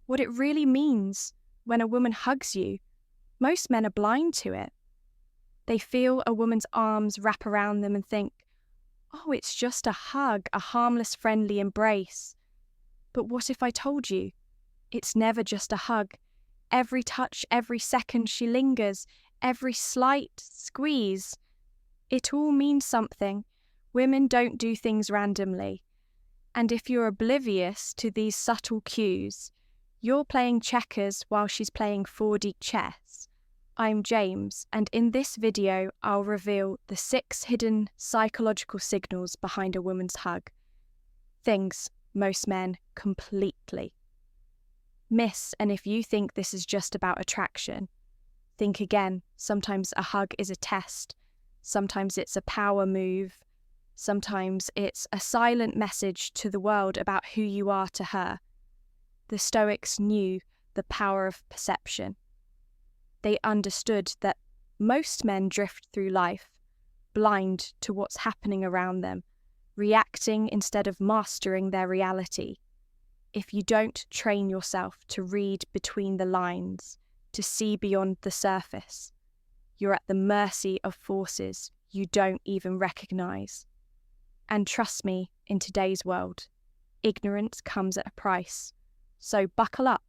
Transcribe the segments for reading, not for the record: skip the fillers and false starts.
what it really means when a woman hugs you. Most men are blind to it. They feel a woman's arms wrap around them and think, oh, it's just a hug, a harmless, friendly embrace. But what if I told you? It's never just a hug. Every touch, every second she lingers, every slight squeeze, it all means something. Women don't do things randomly. And if you're oblivious to these subtle cues, you're playing checkers while she's playing 4D chess. I'm James, and in this video, I'll reveal the 6 hidden psychological signals behind a woman's hug. Things most men completely miss, and if you think this is just about attraction, think again. Sometimes a hug is a test. Sometimes it's a power move. Sometimes it's a silent message to the world about who you are to her. The Stoics knew the power of perception. They understood that most men drift through life, blind to what's happening around them, reacting instead of mastering their reality. If you don't train yourself to read between the lines, to see beyond the surface, you're at the mercy of forces you don't even recognize. And trust me, in today's world, ignorance comes at a price. So buckle up,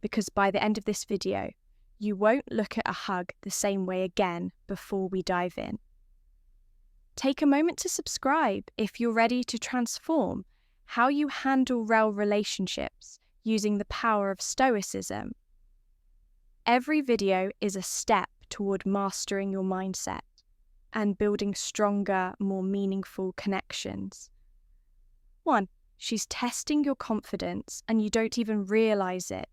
because by the end of this video, you won't look at a hug the same way again before we dive in. Take a moment to subscribe if you're ready to transform how you handle real relationships using the power of Stoicism. Every video is a step toward mastering your mindset and building stronger, more meaningful connections. 1. She's testing your confidence and you don't even realize it.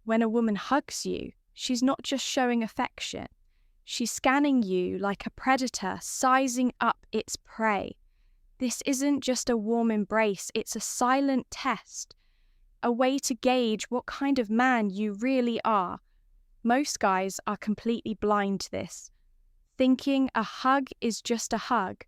When a woman hugs you, she's not just showing affection. She's scanning you like a predator, sizing up its prey. This isn't just a warm embrace, it's a silent test, a way to gauge what kind of man you really are. Most guys are completely blind to this, thinking a hug is just a hug,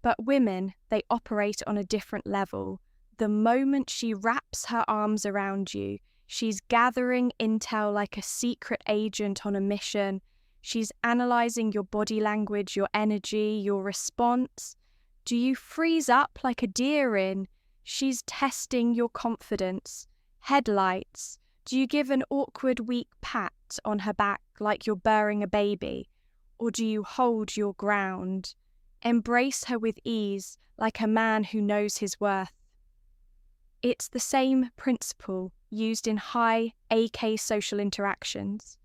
but women, they operate on a different level. The moment she wraps her arms around you, she's gathering intel like a secret agent on a mission. She's analyzing your body language, your energy, your response. Do you freeze up like a deer in? She's testing your confidence. Headlights. Do you give an awkward, weak pat on her back like you're burring a baby? Or do you hold your ground? Embrace her with ease like a man who knows his worth. It's the same principle used in high AK social interactions.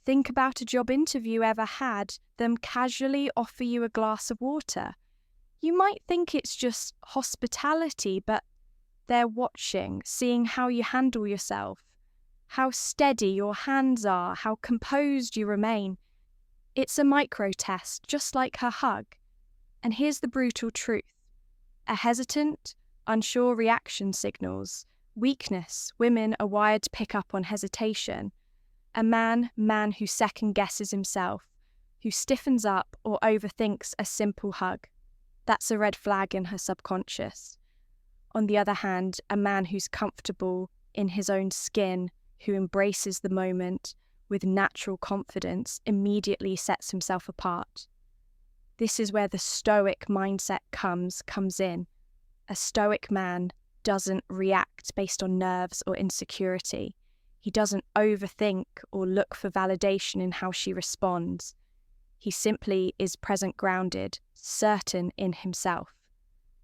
Think about a job interview ever had them casually offer you a glass of water. You might think it's just hospitality, but they're watching, seeing how you handle yourself, how steady your hands are, how composed you remain. It's a micro test, just like her hug. And here's the brutal truth. A hesitant, unsure reaction signals weakness. Women are wired to pick up on hesitation. A man who second guesses himself, who stiffens up or overthinks a simple hug. That's a red flag in her subconscious. On the other hand, a man who's comfortable in his own skin, who embraces the moment with natural confidence, immediately sets himself apart. This is where the Stoic mindset comes in. A Stoic man doesn't react based on nerves or insecurity. He doesn't overthink or look for validation in how she responds. He simply is present, grounded, certain in himself.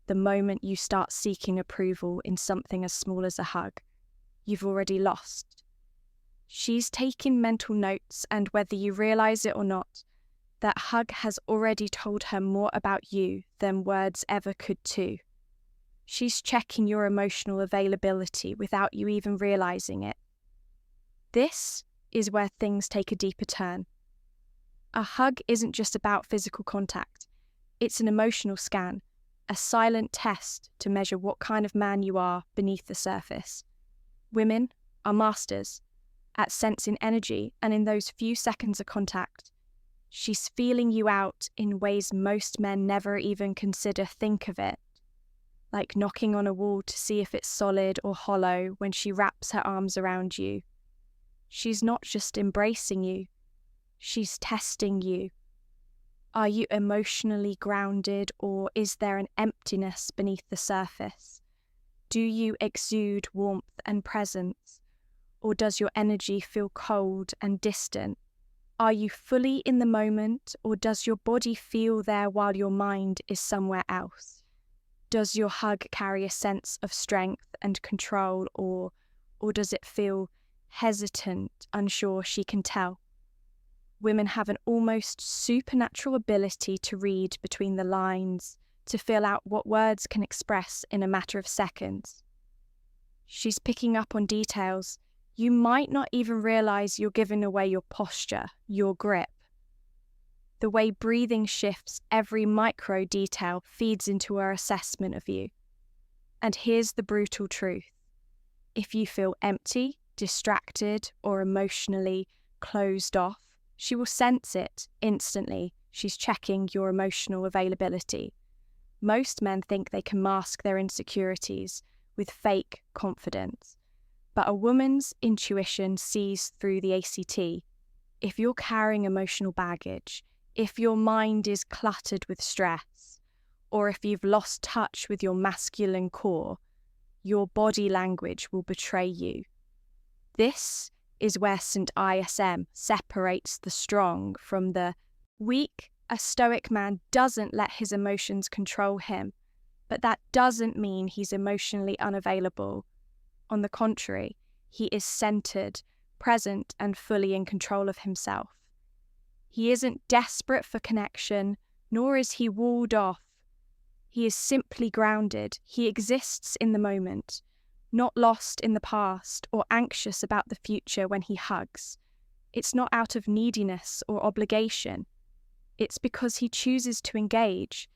The moment you start seeking approval in something as small as a hug, you've already lost. She's taking mental notes, and whether you realize it or not, that hug has already told her more about you than words ever could too. She's checking your emotional availability without you even realizing it. This is where things take a deeper turn. A hug isn't just about physical contact. It's an emotional scan, a silent test to measure what kind of man you are beneath the surface. Women are masters at sensing energy, and in those few seconds of contact, she's feeling you out in ways most men never even think of it. like knocking on a wall to see if it's solid or hollow when she wraps her arms around you. She's not just embracing you, she's testing you. Are you emotionally grounded, or is there an emptiness beneath the surface? Do you exude warmth and presence, or does your energy feel cold and distant? Are you fully in the moment, or does your body feel there while your mind is somewhere else? Does your hug carry a sense of strength and control, or does it feel hesitant, unsure? She can tell. Women have an almost supernatural ability to read between the lines, to feel out what words can express in a matter of seconds. She's picking up on details. You might not even realize you're giving away your posture, your grip. The way breathing shifts, every micro detail feeds into her assessment of you. And here's the brutal truth. If you feel empty, distracted, or emotionally closed off, she will sense it instantly. She's checking your emotional availability. Most men think they can mask their insecurities with fake confidence. But a woman's intuition sees through the ACT. If you're carrying emotional baggage, if your mind is cluttered with stress, or if you've lost touch with your masculine core, your body language will betray you. This is where St. ISM separates the strong from the weak. A Stoic man doesn't let his emotions control him, but that doesn't mean he's emotionally unavailable. On the contrary, he is centered, present, and fully in control of himself. He isn't desperate for connection, nor is he walled off. He is simply grounded. He exists in the moment, not lost in the past or anxious about the future when he hugs. It's not out of neediness or obligation. It's because he chooses to engage,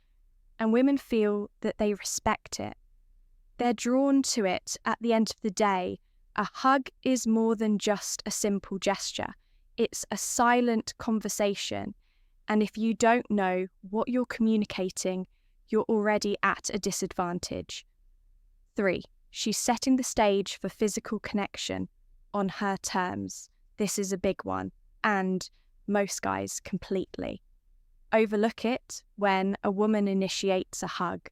and women feel that they respect it. They're drawn to it at the end of the day. A hug is more than just a simple gesture. It's a silent conversation, and if you don't know what you're communicating, you're already at a disadvantage. 3. She's setting the stage for physical connection on her terms. This is a big one, and most guys completely overlook it when a woman initiates a hug.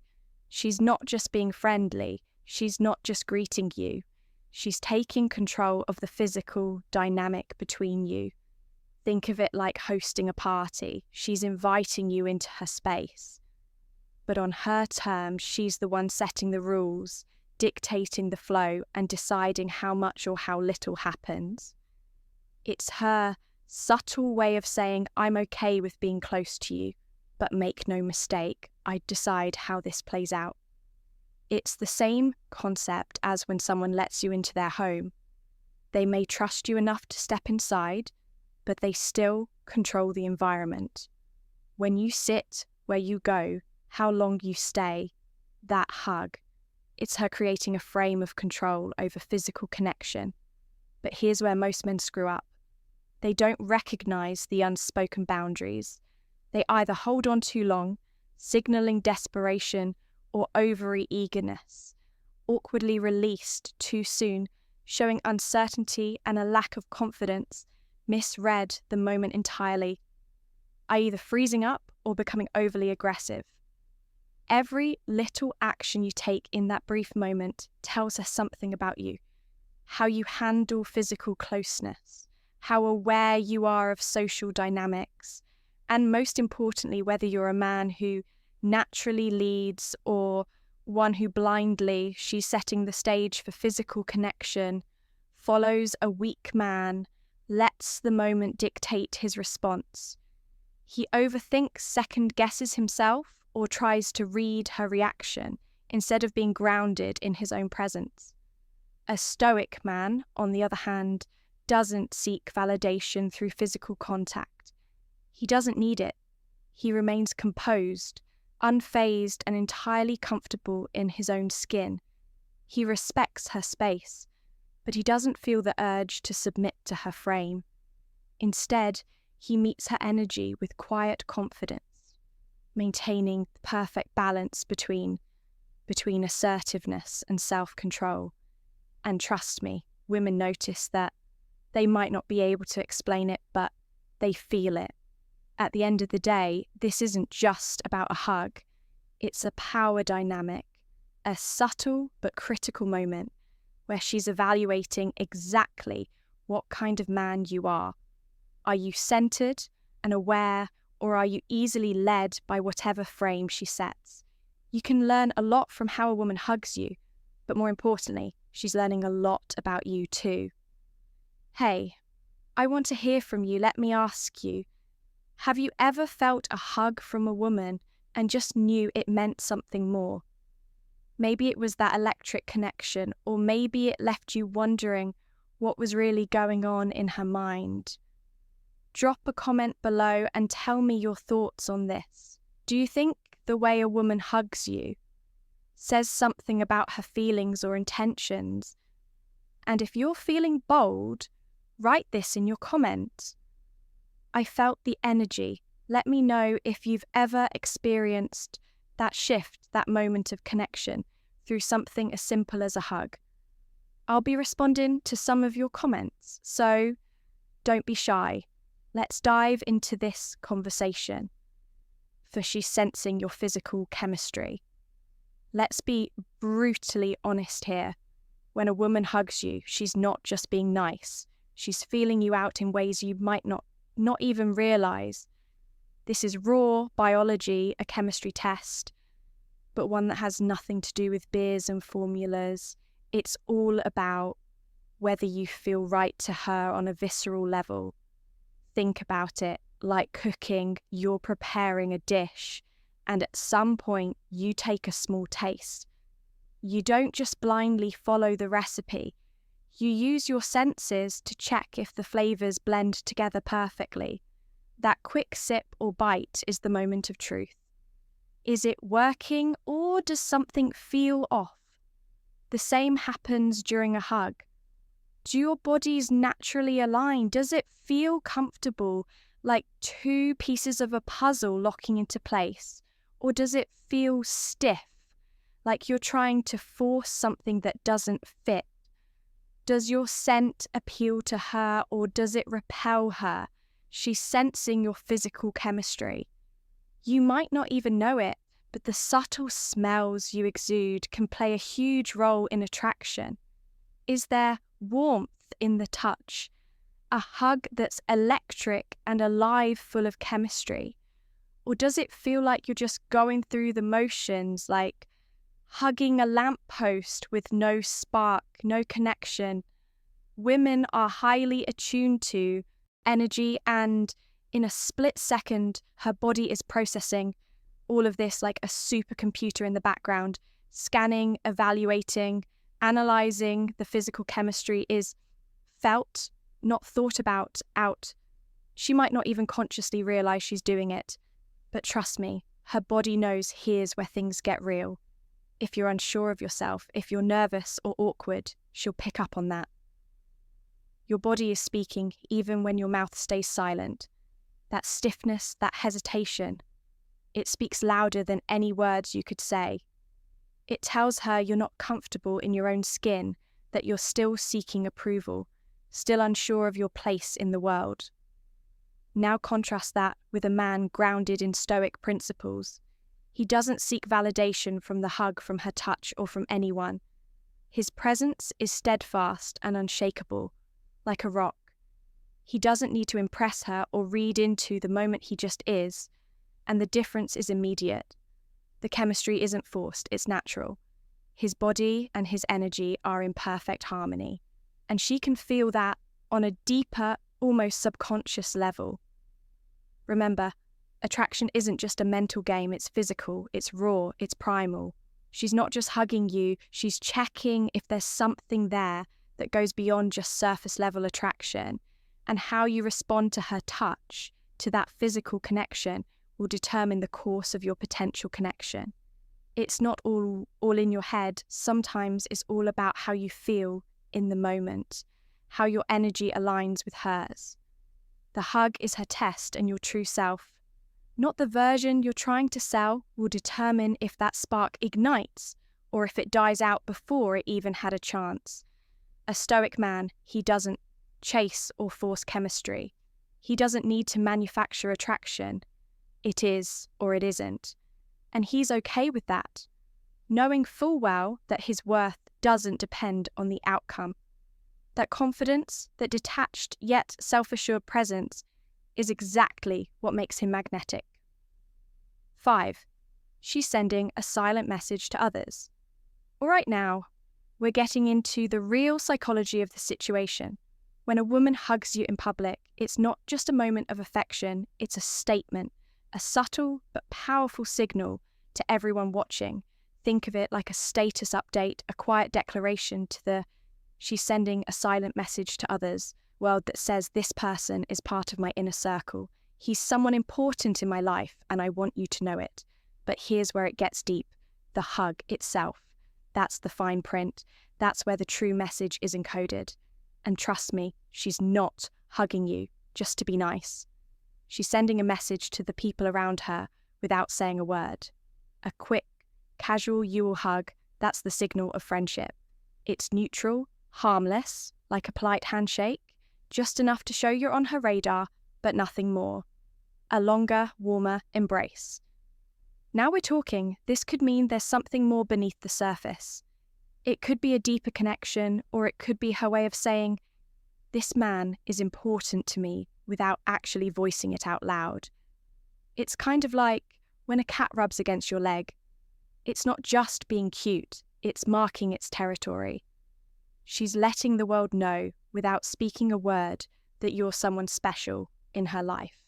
She's not just being friendly, she's not just greeting you, she's taking control of the physical dynamic between you. Think of it like hosting a party. She's inviting you into her space. But on her terms, she's the one setting the rules, dictating the flow, and deciding how much or how little happens. It's her subtle way of saying, I'm okay with being close to you, but make no mistake, I decide how this plays out. It's the same concept as when someone lets you into their home. They may trust you enough to step inside, but they still control the environment. When you sit, where you go, how long you stay, that hug, it's her creating a frame of control over physical connection. But here's where most men screw up. They don't recognize the unspoken boundaries. They either hold on too long, signaling desperation or ovary eagerness, awkwardly released too soon, showing uncertainty and a lack of confidence, misread the moment entirely, either freezing up or becoming overly aggressive. Every little action you take in that brief moment tells us something about you, how you handle physical closeness, how aware you are of social dynamics, and most importantly, whether you're a man who naturally leads or one who blindly, she's setting the stage for physical connection, follows a weak man, lets the moment dictate his response. He overthinks, second guesses himself, or tries to read her reaction instead of being grounded in his own presence. A Stoic man, on the other hand, doesn't seek validation through physical contact. He doesn't need it. He remains composed, unfazed, and entirely comfortable in his own skin. He respects her space, but he doesn't feel the urge to submit to her frame. Instead, he meets her energy with quiet confidence, maintaining the perfect balance between between assertiveness and self-control. And trust me, women notice that. They might not be able to explain it, but they feel it. At the end of the day, this isn't just about a hug. It's a power dynamic, a subtle but critical moment where she's evaluating exactly what kind of man you are. Are you centered and aware, or are you easily led by whatever frame she sets? You can learn a lot from how a woman hugs you, but more importantly, she's learning a lot about you too. Hey, I want to hear from you. Let me ask you, have you ever felt a hug from a woman and just knew it meant something more? Maybe it was that electric connection, or maybe it left you wondering what was really going on in her mind. Drop a comment below and tell me your thoughts on this. Do you think the way a woman hugs you says something about her feelings or intentions? And if you're feeling bold, write this in your comments. I felt the energy. Let me know if you've ever experienced that shift, that moment of connection through something as simple as a hug. I'll be responding to some of your comments, so don't be shy. Let's dive into this conversation. For she's sensing your physical chemistry. Let's be brutally honest here. When a woman hugs you, she's not just being nice. She's feeling you out in ways you might not even realize. This is raw biology, a chemistry test, but one that has nothing to do with beers and formulas. It's all about whether you feel right to her on a visceral level. Think about it like cooking. You're preparing a dish, and at some point you take a small taste. You don't just blindly follow the recipe. You use your senses to check if the flavors blend together perfectly. That quick sip or bite is the moment of truth. Is it working, or does something feel off? The same happens during a hug. Do your bodies naturally align? Does it feel comfortable, like two pieces of a puzzle locking into place? Or does it feel stiff, like you're trying to force something that doesn't fit? Does your scent appeal to her, or does it repel her? She's sensing your physical chemistry. You might not even know it, but the subtle smells you exude can play a huge role in attraction. Is there warmth in the touch? A hug that's electric and alive, full of chemistry? Or does it feel like you're just going through the motions, like hugging a lamppost with no spark, no connection? Women are highly attuned to energy, and in a split second, her body is processing all of this like a supercomputer in the background, scanning, evaluating, analyzing. The physical chemistry is felt, not thought about, out. She might not even consciously realize she's doing it, but trust me, her body knows here's where things get real. If you're unsure of yourself, if you're nervous or awkward, she'll pick up on that. Your body is speaking even when your mouth stays silent. That stiffness, that hesitation, it speaks louder than any words you could say. It tells her you're not comfortable in your own skin, that you're still seeking approval, still unsure of your place in the world. Now contrast that with a man grounded in Stoic principles. He doesn't seek validation from the hug, from her touch, or from anyone. His presence is steadfast and unshakable, like a rock. He doesn't need to impress her or read into the moment, he just is, and the difference is immediate. The chemistry isn't forced, it's natural. His body and his energy are in perfect harmony, and she can feel that on a deeper, almost subconscious level. Remember, attraction isn't just a mental game, it's physical, it's raw, it's primal. She's not just hugging you, she's checking if there's something there that goes beyond just surface level attraction, and how you respond to her touch, to that physical connection, will determine the course of your potential connection. It's not all in your head. Sometimes it's all about how you feel in the moment, how your energy aligns with hers. The hug is her test, and your true self, not the version you're trying to sell, will determine if that spark ignites or if it dies out before it even had a chance. A Stoic man, he doesn't chase or force chemistry. He doesn't need to manufacture attraction. It is or it isn't. And he's okay with that, knowing full well that his worth doesn't depend on the outcome. That confidence, that detached yet self-assured presence, is exactly what makes him magnetic. 5. She's sending a silent message to others. All right, now, we're getting into the real psychology of the situation. When a woman hugs you in public, it's not just a moment of affection, it's a statement, a subtle but powerful signal to everyone watching. Think of it like a status update, a quiet declaration to the she's sending a silent message to others world that says this person is part of my inner circle. He's someone important in my life and I want you to know it. But here's where it gets deep. The hug itself. That's the fine print. That's where the true message is encoded. And trust me, she's not hugging you just to be nice. She's sending a message to the people around her without saying a word. A quick, casual you will hug, that's the signal of friendship. It's neutral, harmless, like a polite handshake, just enough to show you're on her radar, but nothing more. A longer, warmer embrace. Now we're talking. This could mean there's something more beneath the surface. It could be a deeper connection, or it could be her way of saying, this man is important to me without actually voicing it out loud. It's kind of like when a cat rubs against your leg. It's not just being cute, it's marking its territory. She's letting the world know, without speaking a word, that you're someone special in her life.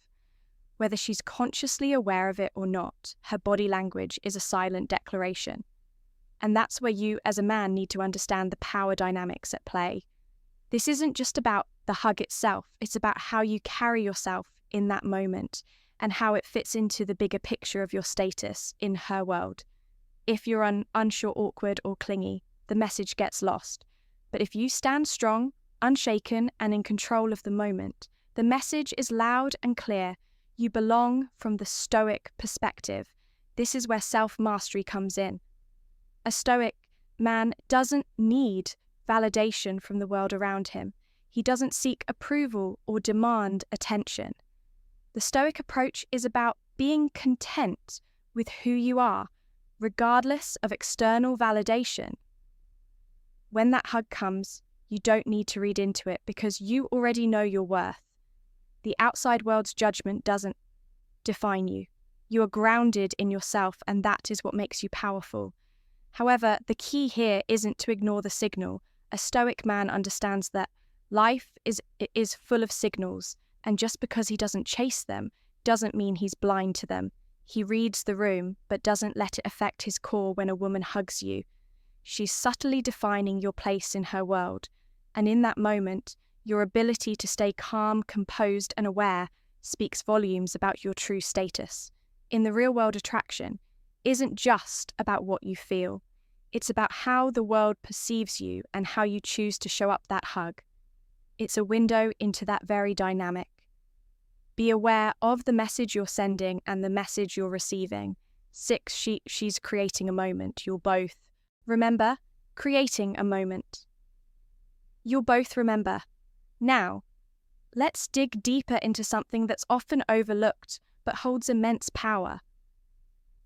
Whether she's consciously aware of it or not, her body language is a silent declaration. And that's where you, as a man, need to understand the power dynamics at play. This isn't just about the hug itself, it's about how you carry yourself in that moment and how it fits into the bigger picture of your status in her world. If you're unsure, awkward, or clingy, the message gets lost. But if you stand strong, unshaken, and in control of the moment, the message is loud and clear. You belong from the Stoic perspective. This is where self-mastery comes in. A Stoic man doesn't need validation from the world around him. He doesn't seek approval or demand attention. The Stoic approach is about being content with who you are, regardless of external validation. When that hug comes, you don't need to read into it because you already know your worth. The outside world's judgment doesn't define you. You are grounded in yourself, and that is what makes you powerful. However, the key here isn't to ignore the signal. A Stoic man understands that life is full of signals, and just because he doesn't chase them doesn't mean he's blind to them. He reads the room, but doesn't let it affect his core when a woman hugs you. She's subtly defining your place in her world, and in that moment, your ability to stay calm, composed, and aware speaks volumes about your true status. In the real world, attraction isn't just about what you feel. It's about how the world perceives you and how you choose to show up that hug. It's a window into that very dynamic. Be aware of the message you're sending and the message you're receiving. 6, she's creating a moment. You'll both remember creating a moment. You'll both remember. Now, let's dig deeper into something that's often overlooked but holds immense power.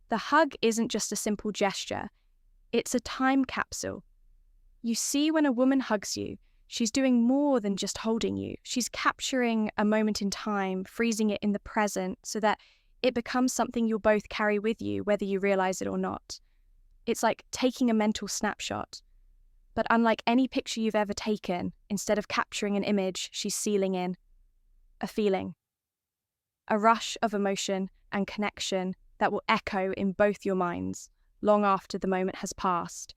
The hug isn't just a simple gesture. It's a time capsule. You see, when a woman hugs you, she's doing more than just holding you. She's capturing a moment in time, freezing it in the present so that it becomes something you'll both carry with you, whether you realize it or not. It's like taking a mental snapshot. But unlike any picture you've ever taken, instead of capturing an image, she's sealing in a feeling. A rush of emotion and connection that will echo in both your minds long after the moment has passed.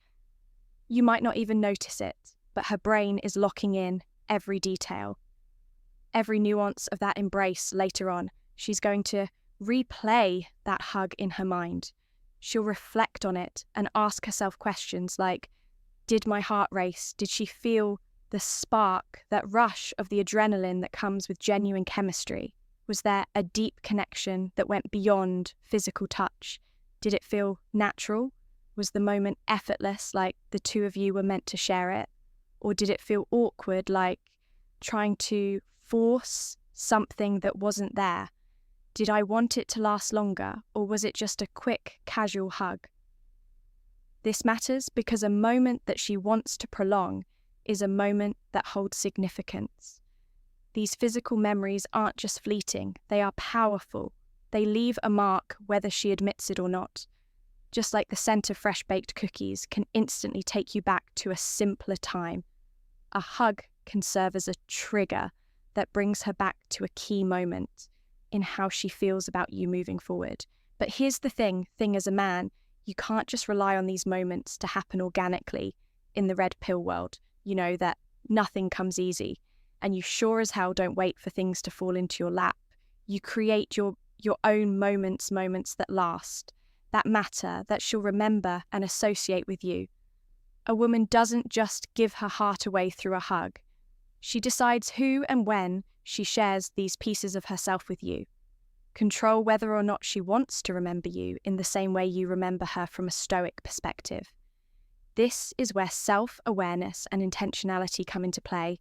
You might not even notice it, but her brain is locking in every detail. Every nuance of that embrace later on, she's going to replay that hug in her mind. She'll reflect on it and ask herself questions like, did my heart race? Did she feel the spark, that rush of the adrenaline that comes with genuine chemistry? Was there a deep connection that went beyond physical touch? Did it feel natural? Was the moment effortless, like the two of you were meant to share it? Or did it feel awkward, like trying to force something that wasn't there? Did I want it to last longer, or was it just a quick, casual hug? This matters because a moment that she wants to prolong is a moment that holds significance. These physical memories aren't just fleeting, they are powerful. They leave a mark whether she admits it or not. Just like the scent of fresh-baked cookies can instantly take you back to a simpler time, a hug can serve as a trigger that brings her back to a key moment in how she feels about you moving forward. But here's the thing as a man, you can't just rely on these moments to happen organically in the red pill world. You know that nothing comes easy, and you sure as hell don't wait for things to fall into your lap. You create your own moments that last, that matter, that she'll remember and associate with you. A woman doesn't just give her heart away through a hug. She decides who and when she shares these pieces of herself with you. Control whether or not she wants to remember you in the same way you remember her from a Stoic perspective. This is where self-awareness and intentionality come into play.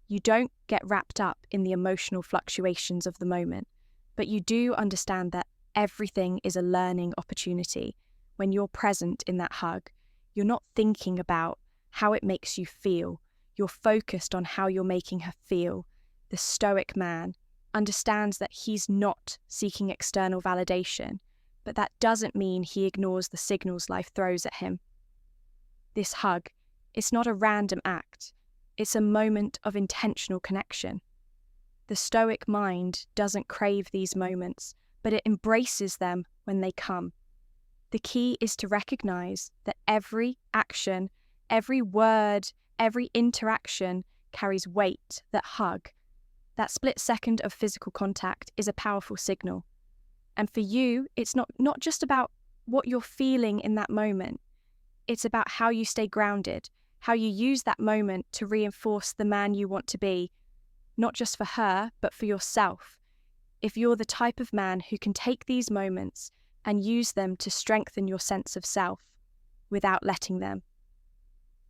You don't get wrapped up in the emotional fluctuations of the moment, but you do understand that everything is a learning opportunity. When you're present in that hug, you're not thinking about how it makes you feel. You're focused on how you're making her feel. The Stoic man understands that he's not seeking external validation, but that doesn't mean he ignores the signals life throws at him. This hug, it's not a random act. It's a moment of intentional connection. The Stoic mind doesn't crave these moments, but it embraces them when they come. The key is to recognize that every action, every word, every interaction carries weight. That hug, that split second of physical contact, is a powerful signal. And for you, it's not just about what you're feeling in that moment. It's about how you stay grounded, how you use that moment to reinforce the man you want to be, not just for her, but for yourself. If you're the type of man who can take these moments and use them to strengthen your sense of self without letting them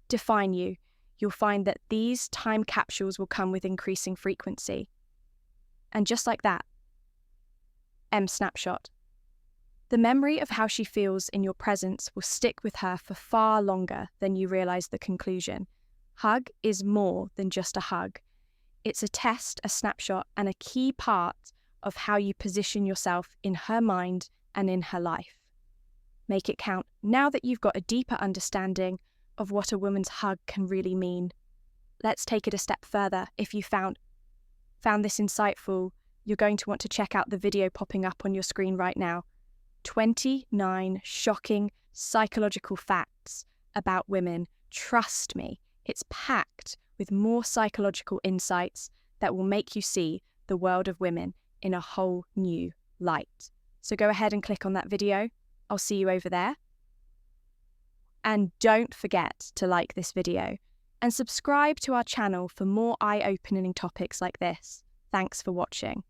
define you, you'll find that these time capsules will come with increasing frequency. And just like that, snapshot. The memory of how she feels in your presence will stick with her for far longer than you realize the conclusion. Hug is more than just a hug. It's a test, a snapshot, and a key part of how you position yourself in her mind and in her life. Make it count now that you've got a deeper understanding of what a woman's hug can really mean. Let's take it a step further. If you found this insightful, you're going to want to check out the video popping up on your screen right now. 29 shocking psychological facts about women. Trust me, it's packed with more psychological insights that will make you see the world of women in a whole new light. So go ahead and click on that video. I'll see you over there. And don't forget to like this video and subscribe to our channel for more eye-opening topics like this. Thanks for watching.